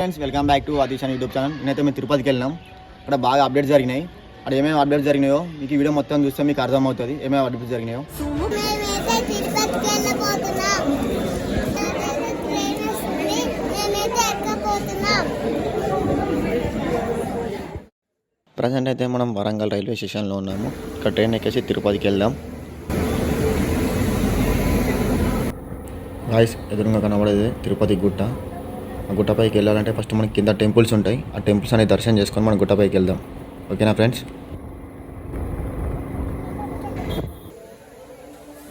Friends welcome back to Adishan YouTube channel. నేనైతే మేము తిరుపతికి వెళ్ళినాం. అక్కడ బాగా అప్డేట్స్ జరిగినాయి. అక్కడ ఏమేమి అప్డేట్స్ జరిగినాయో మీకు ఈ వీడియో మొత్తం చూస్తే మీకు అర్థమవుతుంది ఏమేమి అప్డేట్స్ జరిగినాయో. ప్రజెంట్ అయితే మనం వరంగల్ రైల్వే స్టేషన్లో ఉన్నాము. ఇక్కడ ట్రైన్ ఎక్కేసి తిరుపతికి వెళ్దాం. గాయ్స్ ఎదురుగా కనబడేది తిరుపతి గుట్ట. ఆ గుట్టపైకి వెళ్ళాలంటే ఫస్ట్ మనకి కింద టెంపుల్స్ ఉంటాయి. ఆ టెంపుల్స్ అనేది దర్శనం చేసుకొని మనం గుట్టపైకి వెళ్దాం. ఓకేనా ఫ్రెండ్స్?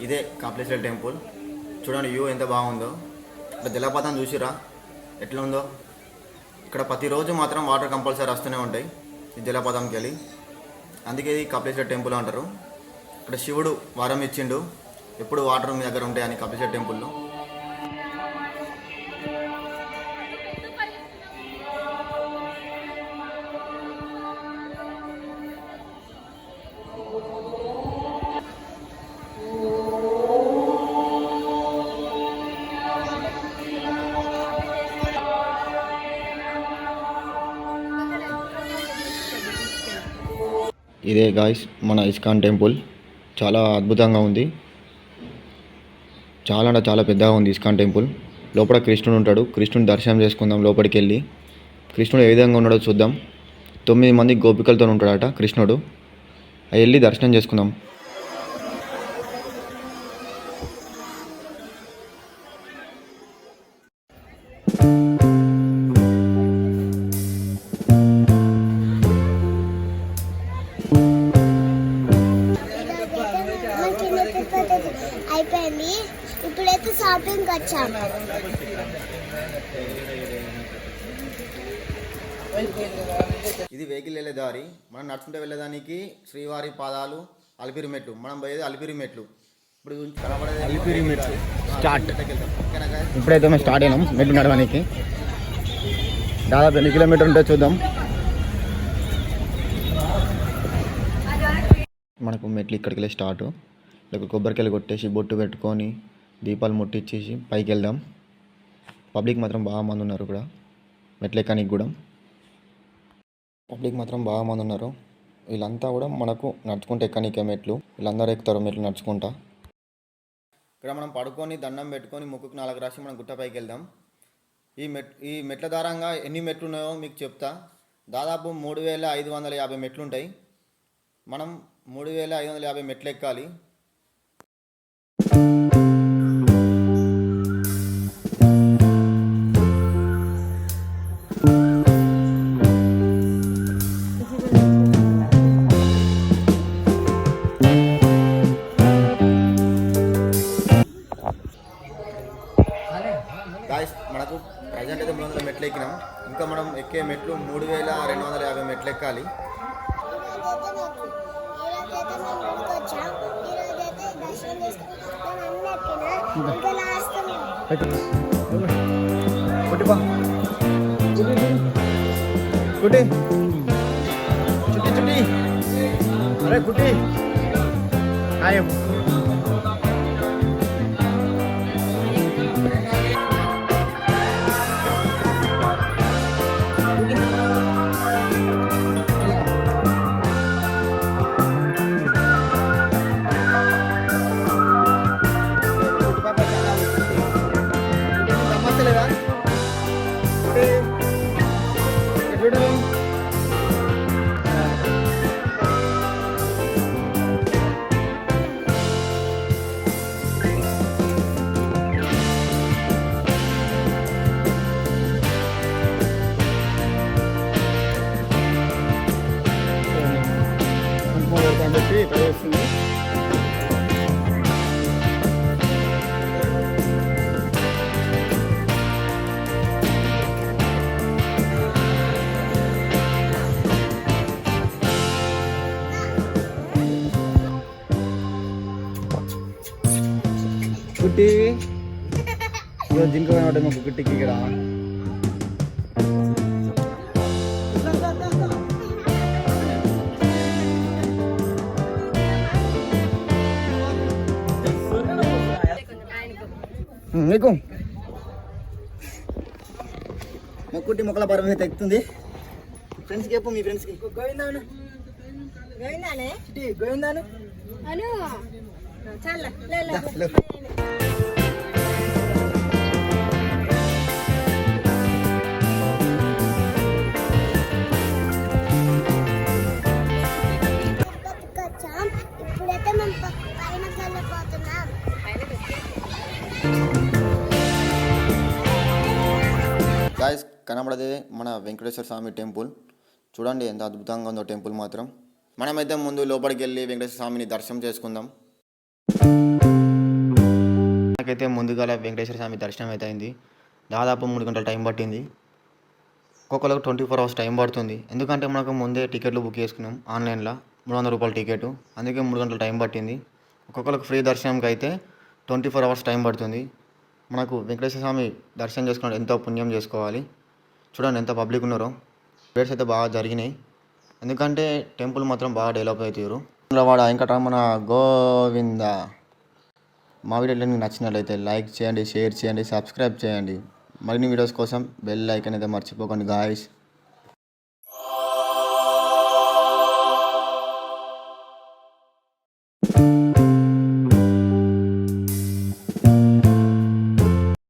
ఇదే కాళేశ్వరం టెంపుల్. చూడండి వ్యూ ఎంత బాగుందో. ఇక్కడ జలపాతం చూసిరా ఎట్లా ఉందో. ఇక్కడ ప్రతిరోజు మాత్రం వాటర్ కంపల్సరీ వస్తూనే ఉంటాయి ఈ జలపాతంకి వెళ్ళి. అందుకే ఇది కాళేశ్వరం టెంపుల్ అంటారు. ఇక్కడ శివుడు వరం ఇచ్చిండు ఎప్పుడు వాటర్ మీ దగ్గర ఉంటాయని కాళేశ్వరం టెంపుల్లో. ఇదే గాయ్స్ మన ఇస్కాన్ టెంపుల్. చాలా అద్భుతంగా ఉంది. చాలా అంటే చాలా పెద్దగా ఉంది ఇస్కాన్ టెంపుల్. లోపల కృష్ణుడు ఉంటాడు. కృష్ణుని దర్శనం చేసుకుందాం. లోపలికి వెళ్ళి కృష్ణుడు ఏ విధంగా ఉన్నాడో చూద్దాం. 9 మంది గోపికలతో ఉంటాడట కృష్ణుడు. అవి వెళ్ళి దర్శనం చేసుకుందాం. అయిపోయింది. ఇప్పుడైతే షాపింగ్ వచ్చాము. ఇది వెహికల్ వెళ్ళే దారి. మనం నడుచుకుంటే వెళ్ళేదానికి శ్రీవారి పాదాలు అలిపిరి మెట్లు. మనం పోయేది అలిపిరి మెట్లు. ఇప్పుడు కనబడేది అలిపిరి మెట్లు స్టార్ట్. ఇప్పుడైతే మేము స్టార్ట్ అయినాం మెట్లు నడవడానికి. దాదాపు 2 కిలోమీటర్ ఉంటే చూద్దాం. మనకు మెట్లు ఇక్కడికి వెళ్ళి స్టార్ట్. ఇక్కడ కొబ్బరికాయలు కొట్టేసి బొట్టు పెట్టుకొని దీపాలు ముట్టించేసి పైకి వెళ్దాం. పబ్లిక్ మాత్రం బాగా మంది ఉన్నారు. ఇక్కడ మెట్లు ఎక్కడానికి కూడా పబ్లిక్ మాత్రం బాగా మంది ఉన్నారు. వీళ్ళంతా కూడా మనకు నడుచుకుంటే ఎక్కనికే మెట్లు. వీళ్ళందరూ ఎక్కుతారు మెట్లు నడుచుకుంటా. ఇక్కడ మనం పడుకొని దండం పెట్టుకొని ముక్కుకు 4 రాసి మనం గుట్ట పైకి వెళ్దాం. ఈ మెట్ల దారంగా ఎన్ని మెట్లు ఉన్నాయో మీకు చెప్తా. దాదాపు 3550 మెట్లు ఉంటాయి. మనం 3550 మెట్లు ఎక్కాలి. గాయ్స్ మనకు ప్రజెంట్ అయితే 300 మెట్లు ఎక్కినాం. ఇంకా మనం ఎక్కే మెట్లు 3250 మెట్లు ఎక్కాలి. గుడ్డి చుట్టి చుట్టి అరే గుడ్డి హాయ్. కుట్టి జింక కనబడే మాకు కుట్టికి ఇక్కడ మీకు కుట్టి మొక్కల పరం అయితే ఎక్కుతుంది. ఫ్రెండ్స్కి చెప్పు, మీ ఫ్రెండ్స్కి. గోవిందాను గోవిందానే గోవిందాను అను చాల తిరుపతికి వచ్చాం. ఇప్పుడైతే మనం పైనకి వెళ్ళిపోతున్నాం. గాయస్ కనబడదే మన వెంకటేశ్వర స్వామి టెంపుల్. చూడండి ఎంత అద్భుతంగా ఉందో టెంపుల్ మాత్రం. మనమైతే ముందు లోపలికి వెళ్ళి వెంకటేశ్వర స్వామిని దర్శనం చేసుకుందాం. నాకైతే ముందుగా వెంకటేశ్వర స్వామి దర్శనం అయితే అయింది. దాదాపు 3 గంటల టైం పట్టింది. ఒక్కొక్కరికి 24 hours టైం పడుతుంది. ఎందుకంటే మనకు ముందే టికెట్లు బుక్ చేసుకున్నాం ఆన్లైన్లో, 300 రూపాయల టికెట్. అందుకే 3 గంటల టైం పట్టింది. ఒక్కొక్కరికి ఫ్రీ దర్శనంకి అయితే 24 hours టైం పడుతుంది. మనకు వెంకటేశ్వర స్వామి దర్శనం చేసుకున్నాడు, ఎంతో పుణ్యం చేసుకోవాలి. చూడండి ఎంత పబ్లిక్ ఉన్నారో. ప్రేయర్స్ అయితే బాగా జరిగినాయి. ఎందుకంటే టెంపుల్ మాత్రం బాగా డెవలప్ అవుతారు. వాడ వెంకటరమణ గోవింద. మా వీడియోలు మీకు నచ్చినట్లయితే లైక్ చేయండి, షేర్ చేయండి, సబ్స్క్రైబ్ చేయండి. మరిన్ని వీడియోస్ కోసం బెల్ ఐకాన్ అయితే మర్చిపోకండి గాయస్.